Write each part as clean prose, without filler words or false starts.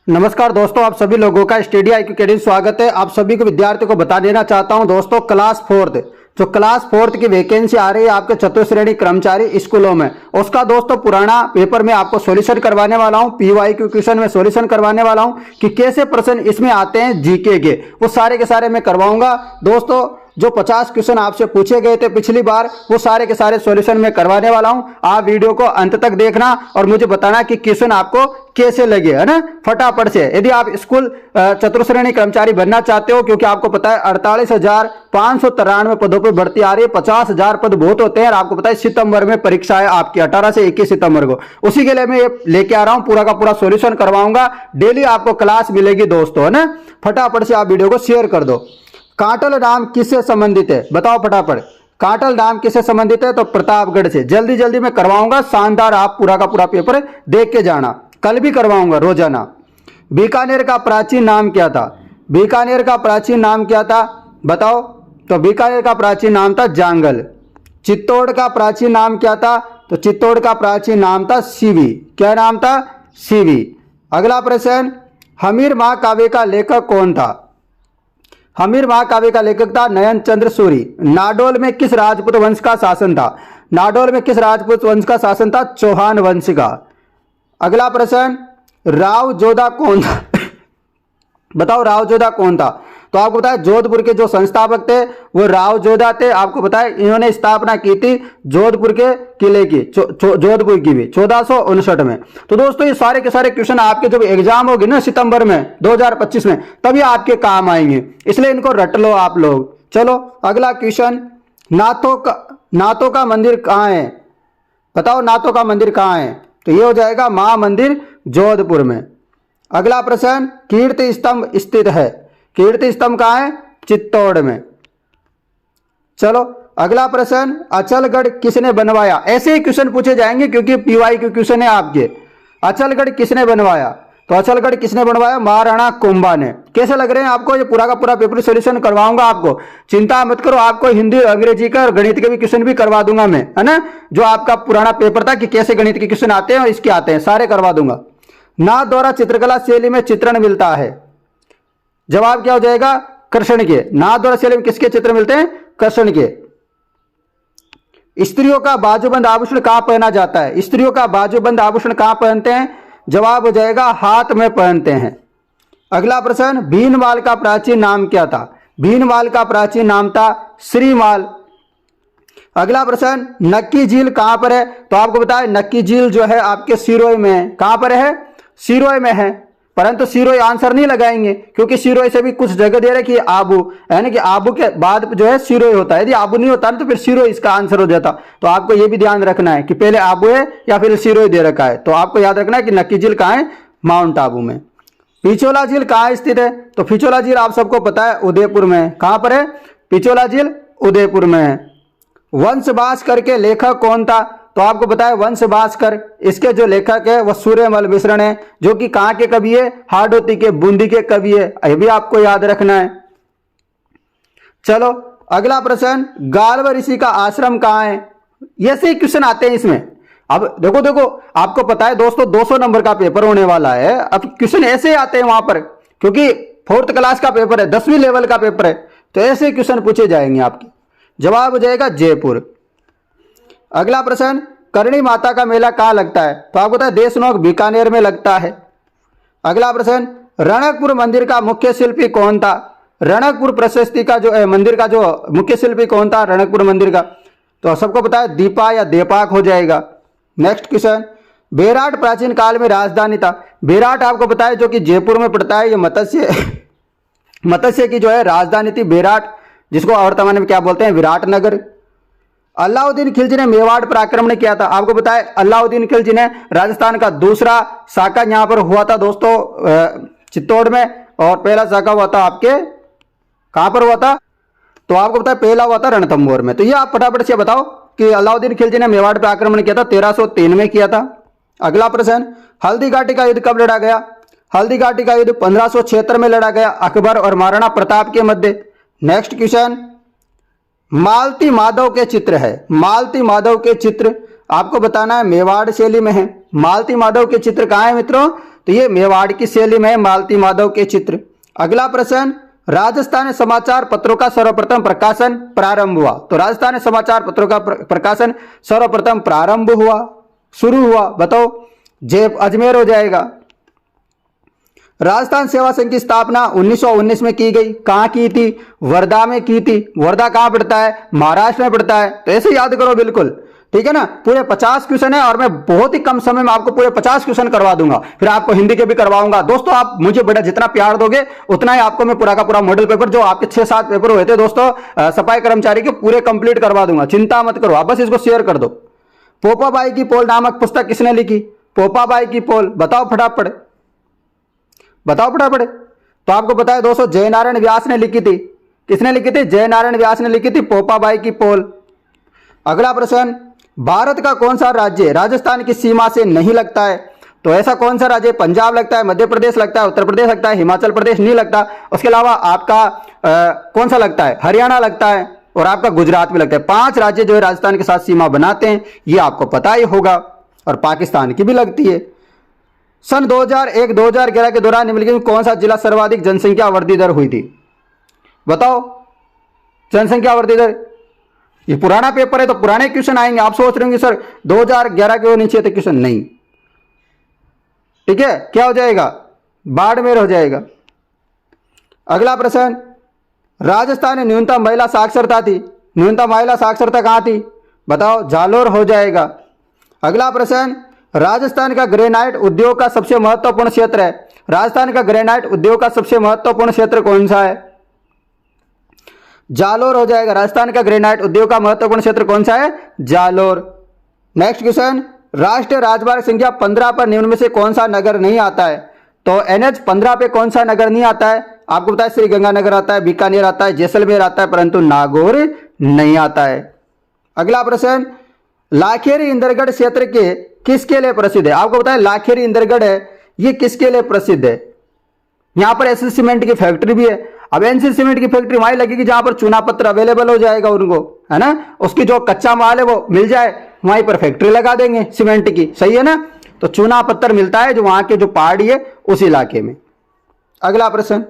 नमस्कार दोस्तों, आप सभी लोगों का स्टडी IQ अकेडमी स्वागत है। आप सभी को विद्यार्थियों को बता देना चाहता हूं दोस्तों, क्लास फोर्थ की वैकेंसी आ रही है आपके चतुर्थ श्रेणी कर्मचारी स्कूलों में। उसका दोस्तों पुराना पेपर में आपको सॉल्यूशन करवाने वाला हूं, PYQ क्वेश्चन में सॉल्यूशन करवाने वाला हूं कि कैसे प्रश्न इसमें आते हैं जीके के, वो सारे के सारे मैं करवाऊंगा दोस्तों। जो 50 क्वेश्चन आपसे पूछे गए थे पिछली बार, वो सारे के सारे सॉल्यूशन मैं करवाने वाला हूं। आप वीडियो को अंत तक देखना और मुझे बताना कि क्वेश्चन आपको कैसे लगे, है ना, फटाफट से। यदि आप स्कूल चतुर्थ श्रेणी कर्मचारी बनना चाहते हो, क्योंकि आपको पता है 48,593 पदों पर भर्ती आ रही है, 50,000 पद बहुत होते हैं और आपको पता है सितंबर में परीक्षा है आपकी 18 से 21 सितंबर को। उसी के लिए मैं लेके आ रहा हूं, पूरा का पूरा सॉल्यूशन करवाऊंगा। डेली आपको क्लास मिलेगी दोस्तों, है ना। फटाफट से आप वीडियो को शेयर कर दो। कांटल डैम किससे संबंधित है, बताओ फटाफट। कांटल डैम किससे संबंधित है? तो प्रतापगढ़ से। जल्दी जल्दी मैं करवाऊंगा, शानदार। आप पूरा का पूरा पेपर देख के जाना, कल भी करवाऊंगा रोजाना। बीकानेर का प्राचीन नाम क्या था? बीकानेर का प्राचीन नाम क्या था बताओ? तो बीकानेर का प्राचीन नाम था जांगल। चित्तौड़ का प्राचीन नाम क्या था? तो चित्तौड़ का प्राचीन नाम था सीवी। क्या नाम था? सीवी। अगला प्रश्न, हमीर महाकाव्य का लेखक कौन था? हमीर महाकाव्य का लेखक था नयन चंद्र सूरी। नाडोल में किस राजपूत वंश का शासन था? नाडोल में किस राजपूत वंश का शासन था? चौहान वंश का। अगला प्रश्न, राव जोधा कौन था? बताओ राव जोधा कौन था? तो आपको पता है जोधपुर के जो संस्थापक थे वो राव जोधा थे। आपको पता है इन्होंने स्थापना की थी जोधपुर के किले की, जोधपुर की भी 1459 में। तो दोस्तों ये सारे के सारे क्वेश्चन आपके जब एग्जाम होगी ना सितंबर में 2025 में, तभी आपके काम आएंगे, इसलिए इनको रट लो आप लोग। चलो अगला क्वेश्चन, नाथों का मंदिर कहाँ है? बताओ नाथों का मंदिर कहाँ है? तो ये हो जाएगा महामंदिर जोधपुर में। अगला प्रश्न, कीर्ति स्तंभ स्थित है? कीर्ति स्तंभ कहाँ है? चित्तौड़ में। चलो अगला प्रश्न, अचलगढ़ किसने बनवाया? ऐसे ही क्वेश्चन पूछे जाएंगे क्योंकि PYQ क्वेश्चन है आपके। अचलगढ़ किसने बनवाया? तो अचलगढ़ किसने बनवाया? महाराणा कुंभा ने। कैसे लग रहे हैं आपको? ये पूरा का पूरा पेपर सॉल्यूशन करवाऊंगा आपको, चिंता मत करो। आपको हिंदी अंग्रेजी का और गणित के भी क्वेश्चन भी करवा दूंगा मैं, है ना। जो आपका पुराना पेपर था कि कैसे गणित के क्वेश्चन आते हैं और इसके आते हैं, सारे करवा दूंगा। नाथ द्वारा चित्रकला शैली में चित्रण मिलता है? जवाब क्या हो जाएगा? कृष्ण के। नाथ द्वारा शैली में किसके चित्र मिलते हैं? कृष्ण के। स्त्रियों का बाजूबंद आभूषण कहां पहना जाता है? स्त्रियों का बाजूबंद आभूषण कहां पहनते हैं? जवाब हो जाएगा हाथ में पहनते हैं। अगला प्रश्न, भीनमाल का प्राचीन नाम क्या था? भीनमाल का प्राचीन नाम था श्रीमाल। अगला प्रश्न, नक्की झील कहां पर है? तो आपको पता है नक्की झील जो है आपके सिरोही में है। कहां पर है? सिरोही में है। परंतु सिरोही आंसर नहीं लगाएंगे क्योंकि सिरोही से भी कुछ जगह दे रखी है आबू, यानी कि आबू के बाद जो है सिरोही होता है। यदि आबू नहीं होता तो फिर सिरोही इसका आंसर हो जाता। तो आपको यह भी ध्यान रखना है कि पहले आबू है या फिर सिरोही दे रखा है। तो आपको याद रखना है कि नक्की झील कहाँ है? माउंट आबू में। पिछोला झील कहाँ स्थित है? तो पिछोला झील आप सबको पता है उदयपुर में। कहां पर है? पिछोला झील उदयपुर में है। वंश भास्कर के लेखक कौन था? तो आपको पता है वंश भास्कर, इसके जो लेखक है वह सूर्यमल मिश्रण है, जो कि कहां के कवि है? हाड़ौती के, बूंदी के कवि है। यह भी आपको याद रखना है। चलो अगला प्रश्न, गाल्व ऋषि का आश्रम कहां है? ये से क्वेश्चन आते हैं इसमें। अब देखो आपको पता है दोस्तों 200 नंबर का पेपर होने वाला है। अब क्वेश्चन ऐसे आते हैं वहां पर, क्योंकि 4th क्लास का पेपर है, 10वीं लेवल का पेपर है, तो ऐसे क्वेश्चन पूछे जाएंगे आपके। जवाब हो जाएगा जयपुर। अगला प्रश्न, करणी माता का मेला कहां लगता है? तो आपको पता है देशनोक बीकानेर में लगता है। अगला प्रश्न, रणकपुर मंदिर का मुख्य शिल्पी कौन था? रणकपुर प्रशस्ति का जो मंदिर का जो मुख्य शिल्पी कौन था रणकपुर मंदिर का? तो सबको पता है दीपा या देपाक हो जाएगा। नेक्स्ट क्वेश्चन, बेराट प्राचीन काल में राजधानी था? बेराट आपको पता है जो कि जयपुर में पड़ता है। ये मत्स्य की जो है राजधानी थी बेराट, जिसको वर्तमान में क्या बोलते हैं? विराटनगर। अलाउद्दीन खिलजी ने मेवाड़ पर आक्रमण किया था? आपको पता है अलाउद्दीन खिलजी ने राजस्थान का दूसरा शाखा यहां पर हुआ था दोस्तों चित्तौड़ में, और पहला शाखा हुआ था आपके कहां पर हुआ था? तो आपको पता है पहला हुआ था रणथंभौर में। तो ये आप फटाफट से बताओ कि अलाउद्दीन खिलजी ने मेवाड़ पर आक्रमण किया था 1303 में किया था। अगला प्रश्न, हल्दी घाटी का युद्ध कब लड़ा गया? हल्दी घाटी का युद्ध 1576 में लड़ा गया, अकबर और महाराणा प्रताप के मध्य। नेक्स्ट क्वेश्चन, मालती माधव के चित्र है। मालती माधव के चित्र आपको बताना है मेवाड़ शैली में है। मालती माधव के चित्र कहाँ है मित्रों? तो ये मेवाड़ की शैली में मालती माधव के चित्र। अगला प्रश्न, राजस्थानी समाचार पत्रों का सर्वप्रथम प्रकाशन प्रारंभ हुआ। तो राजस्थानी समाचार पत्रों का प्रकाशन सर्वप्रथम प्रारंभ हुआ, शुरू हुआ, बताओ। जय अजमेर हो जाएगा। राजस्थान सेवा संघ की स्थापना 1919 में की गई। कहां की थी? वर्धा में की थी। वर्धा कहां पड़ता है? महाराष्ट्र में पड़ता है। तो ऐसे याद करो बिल्कुल, ठीक है ना। पूरे 50 क्वेश्चन है और मैं बहुत ही कम समय में आपको पूरे 50 क्वेश्चन करवा दूंगा, फिर आपको हिंदी के भी करवाऊंगा। दोस्तों आप मुझे बड़ा जितना प्यार दोगे उतना ही आपको मैं पूरा का पूरा मॉडल पेपर जो आपके 6-7 पेपर हुए थे दोस्तों सफाई कर्मचारी के पूरे कंप्लीट करवा दूंगा। चिंता मत करो, आप बस इसको शेयर कर दो। पोपाबाई की पोल नामक पुस्तक किसने लिखी? पोपाबाई की पोल, बताओ फटाफट, बताओ फटाफट। तो आपको पता है दोस्तों जयनारायण व्यास ने लिखी थी। किसने लिखी थी? जयनारायण व्यास ने लिखी थी पोपाबाई की पोल। अगला प्रश्न, भारत का कौन सा राज्य राजस्थान की सीमा से नहीं लगता है? तो ऐसा कौन सा राज्य? पंजाब लगता है, मध्य प्रदेश लगता है, उत्तर प्रदेश लगता है, हिमाचल प्रदेश नहीं लगता। उसके अलावा आपका कौन सा लगता है? हरियाणा लगता है और आपका गुजरात भी लगता है। 5 राज्य जो है राजस्थान के साथ सीमा बनाते हैं, ये आपको पता ही होगा। और पाकिस्तान की भी लगती है। सन 2001-2011 के दौरान निम्नलिखित में कौन सा जिला सर्वाधिक जनसंख्या वृद्धि दर हुई थी? बताओ, जनसंख्या वृद्धि दर। ये पुराना पेपर है तो पुराने क्वेश्चन आएंगे। आप सोच रहे होंगे सर 2011 के होने चाहिए थे क्वेश्चन, नहीं। ठीक है, क्या हो जाएगा? बाड़मेर हो जाएगा। अगला प्रश्न, राजस्थान में न्यूनतम महिला साक्षरता थी। न्यूनतम महिला साक्षरता कहां थी? बताओ, जालोर हो जाएगा। अगला प्रश्न, राजस्थान का ग्रेनाइट उद्योग का सबसे महत्वपूर्ण क्षेत्र है। राजस्थान का ग्रेनाइट उद्योग का सबसे महत्वपूर्ण क्षेत्र कौन सा है? जालोर हो जाएगा। राजस्थान का ग्रेनाइट उद्योग का महत्वपूर्ण क्षेत्र कौन सा है? जालोर। नेक्स्ट क्वेश्चन, राष्ट्रीय राजमार्ग संख्या 15 पर निम्न में से कौन सा नगर नहीं आता है? तो NH 15 पे कौन सा नगर नहीं आता है? आपको पता है श्री गंगानगर आता है, बीकानेर आता है, जैसलमेर आता है, परंतु नागौर नहीं आता है। अगला प्रश्न, लाखेरी इंदरगढ़ क्षेत्र के किसके लिए प्रसिद्ध है? आपको पता है लाखेरी इंदरगढ़ है, ये किसके लिए प्रसिद्ध है? यहां पर एसएल सीमेंट की फैक्ट्री भी है। अब एनसी सीमेंट की फैक्ट्री वहीं लगेगी जहां पर चूना पत्थर अवेलेबल हो जाएगा उनको, है ना। उसकी जो कच्चा माल है वो मिल जाए, वहीं पर फैक्ट्री लगा देंगे सीमेंट की, सही है ना। तो चूना पत्थर मिलता है जो वहां के जो पहाड़ी है उस इलाके में। अगला प्रश्न,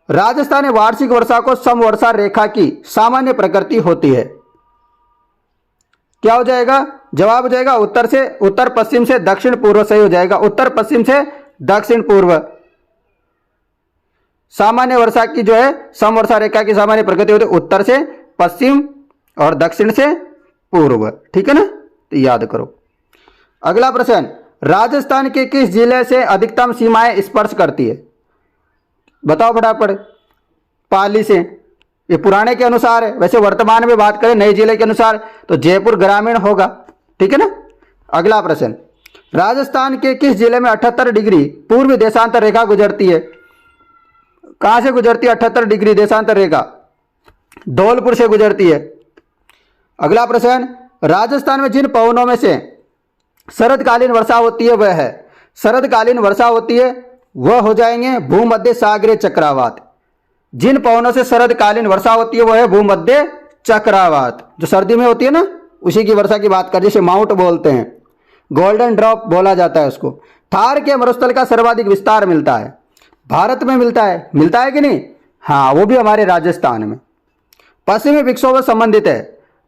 राजस्थान में वार्षिक वर्षा को समवर्षा रेखा की सामान्य प्रकृति होती है। क्या हो जाएगा? जवाब हो जाएगा उत्तर पश्चिम से दक्षिण पूर्व, सही हो जाएगा। उत्तर पश्चिम से दक्षिण पूर्व। सामान्य वर्षा की जो है समवर्षा रेखा की सामान्य प्रकृति होती है उत्तर से पश्चिम और दक्षिण से पूर्व, ठीक है ना, तो याद करो। अगला प्रश्न, राजस्थान के किस जिले से अधिकतम सीमाएं स्पर्श करती है? बताओ फटाफट। पाली से। ये पुराने के अनुसार है, वैसे वर्तमान में बात करें नए जिले के अनुसार तो जयपुर ग्रामीण होगा, ठीक है ना। अगला प्रश्न, राजस्थान के किस जिले में 78 डिग्री पूर्व देशांतर रेखा गुजरती है? कहां से गुजरती है 78 डिग्री देशांतर रेखा? धौलपुर से गुजरती है। अगला प्रश्न, राजस्थान में जिन पवनों में से शरदकालीन वर्षा होती है वह है? शरदकालीन वर्षा होती है वह हो जाएंगे भूमध्य सागरीय चक्रवात। जिन पवनों से शरदकालीन वर्षा होती है वह है भूमध्य चक्रवात, जो सर्दी में होती है ना, उसी की वर्षा की बात कर, जैसे माउंट बोलते हैं, गोल्डन ड्रॉप बोला जाता है उसको। थार के मरुस्थल का सर्वाधिक विस्तार मिलता है भारत में, मिलता है कि नहीं? हाँ, वो भी हमारे राजस्थान में। पश्चिमी विक्षोभ से संबंधित है।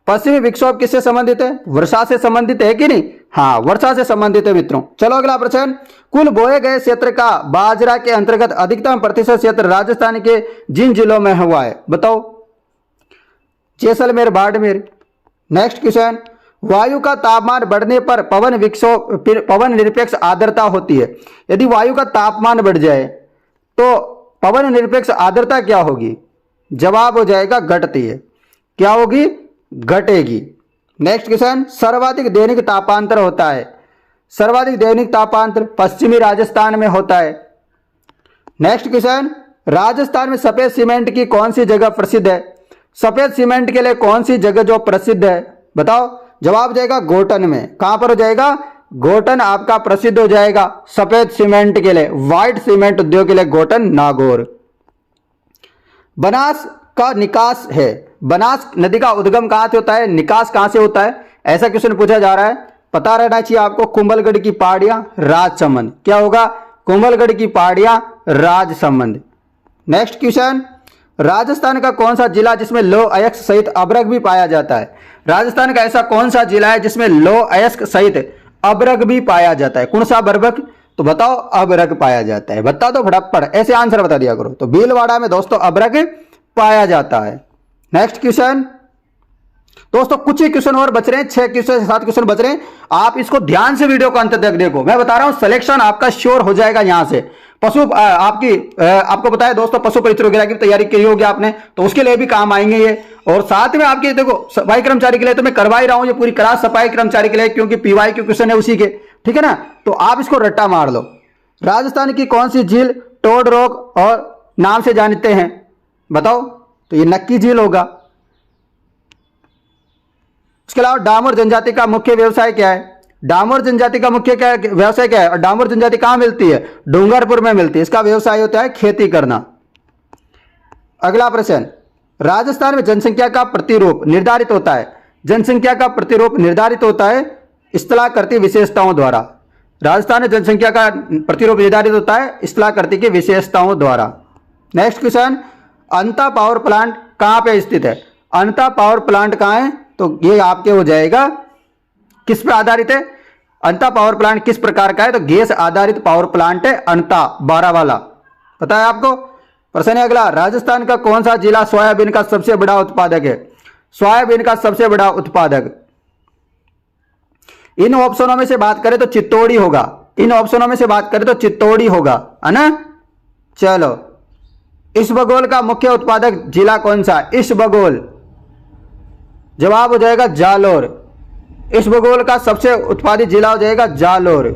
पश्चिमी विक्षोभ किससे संबंधित है? वर्षा से संबंधित है कि नहीं? हाँ, वर्षा से संबंधित है मित्रों। चलो अगला प्रश्न, कुल बोए गए क्षेत्र का बाजरा के अंतर्गत अधिकतम प्रतिशत क्षेत्र राजस्थान के जिन जिलों में हुआ है? बताओ। जैसलमेर, बाड़मेर। नेक्स्ट क्वेश्चन, वायु का तापमान बढ़ने पर पवन निरपेक्ष आर्द्रता होती है। यदि वायु का तापमान बढ़ जाए तो पवन निरपेक्ष आर्द्रता क्या होगी? जवाब हो जाएगा घटती है। क्या होगी? घटेगी। नेक्स्ट क्वेश्चन, सर्वाधिक दैनिक तापांतर होता है। सर्वाधिक दैनिक तापांतर पश्चिमी राजस्थान में होता है। नेक्स्ट क्वेश्चन, राजस्थान में सफेद सीमेंट की कौन सी जगह प्रसिद्ध है? सफेद सीमेंट के लिए कौन सी जगह जो प्रसिद्ध है? बताओ। जवाब हो जाएगा गोटन में। कहां पर हो जाएगा? गोटन आपका प्रसिद्ध हो जाएगा सफेद सीमेंट के लिए, व्हाइट सीमेंट उद्योग के लिए गोटन, नागौर। बनास का निकास है। बनास नदी का उद्गम कहां से होता है? निकास कहां से होता है? ऐसा क्वेश्चन पूछा जा रहा है। पता रहना चाहिए आपको कुंभलगढ़ की पहाड़ियां राजसमंद, क्या होगा, कुंभलगढ़ की पहाड़ियां राजसमंद। नेक्स्ट क्वेश्चन, राजस्थान का कौन सा जिला जिसमें लौह अयस्क सहित अभ्रक भी पाया जाता है। राजस्थान का ऐसा कौन सा जिला है जिसमें लौह अयस्क सहित अभ्रक भी पाया जाता है। कौन सा अभ्रक, तो बताओ, अभ्रक पाया जाता है, बता दो फटाफट, ऐसे आंसर बता दिया करो। तो भीलवाड़ा में दोस्तों अभ्रक पाया जाता है। नेक्स्ट क्वेश्चन दोस्तों, कुछ ही क्वेश्चन और बच रहे हैं, 6 क्वेश्चन 7 क्वेश्चन बच रहे हैं। आप इसको ध्यान से वीडियो को अंत तक देखो, मैं बता रहा हूं सिलेक्शन आपका श्योर हो जाएगा यहां से। आपको पता है दोस्तों, पशु परिचय वगैरह की तैयारी की होगी आपने, तो उसके लिए भी काम आएंगे ये। और साथ में आपके देखो सफाई कर्मचारी के लिए तो मैं करवा ही रहा हूं ये पूरी क्लास सफाई कर्मचारी के लिए, क्योंकि पीवाई के क्वेश्चन है उसी के, ठीक है ना। तो आप इसको रट्टा मार लो। राजस्थान की कौन सी झील टोड रॉक और नाम से जानते हैं, बताओ, तो ये नक्की झील होगा। इसके अलावा डामोर जनजाति का मुख्य व्यवसाय क्या है। डामोर जनजाति का मुख्य क्या व्यवसाय क्या है, और डामोर जनजाति कहां मिलती है, डूंगरपुर में मिलती है। इसका व्यवसाय होता है खेती करना। अगला प्रश्न, राजस्थान में जनसंख्या का प्रतिरूप निर्धारित होता है। जनसंख्या का प्रतिरूप निर्धारित होता है स्थलाकृति विशेषताओं द्वारा। राजस्थान में जनसंख्या का प्रतिरूप निर्धारित होता है स्थलाकृति की विशेषताओं द्वारा। नेक्स्ट क्वेश्चन, अंता पावर प्लांट कहां पे स्थित है। अंता पावर प्लांट कहां है, तो ये आपके हो जाएगा किस पे आधारित है, अंता पावर प्लांट किस प्रकार का है, तो गैस आधारित पावर प्लांट है अंता, 12 वाला, पता है आपको। प्रश्न है अगला, राजस्थान का कौन सा जिला सोयाबीन का सबसे बड़ा उत्पादक है। सोयाबीन का सबसे बड़ा उत्पादक, इन ऑप्शनों में से बात करें तो चित्तौड़ी होगा, इन ऑप्शनों में से बात करें तो चित्तौड़ी होगा, है ना। चलो, इसबगोल का मुख्य उत्पादक जिला कौन सा, इसबगोल, जवाब हो जाएगा जालोर। इसबगोल का सबसे उत्पादित जिला हो जाएगा जालोर।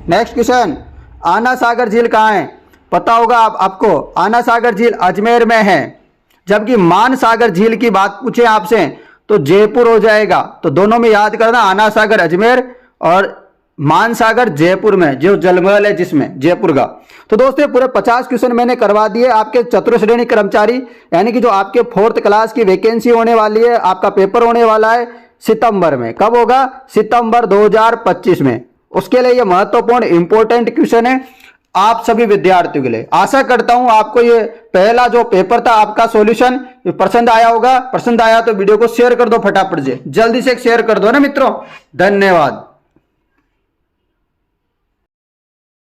नेक्स्ट क्वेश्चन, आना सागर झील कहां है, पता होगा आपको, आना सागर झील अजमेर में है, जबकि मान सागर झील की बात पूछे आपसे तो जयपुर हो जाएगा। तो दोनों में याद करना, आना सागर अजमेर और मान सागर जयपुर में, जो जलमहल है जिसमें जयपुर का। तो दोस्तों पूरे 50 क्वेश्चन मैंने करवा दिए आपके चतुर्थ श्रेणी कर्मचारी, यानी कि जो आपके 4th क्लास की वैकेंसी होने वाली है, आपका पेपर होने वाला है सितंबर में। कब होगा, सितंबर 2025 में। उसके लिए ये महत्वपूर्ण इंपॉर्टेंट क्वेश्चन है आप सभी विद्यार्थियों के लिए। आशा करता हूं आपको ये पहला जो पेपर था आपका सॉल्यूशन पसंद आया होगा। पसंद आया तो वीडियो को शेयर कर दो फटाफट से, जल्दी से शेयर कर दो ना मित्रों। धन्यवाद।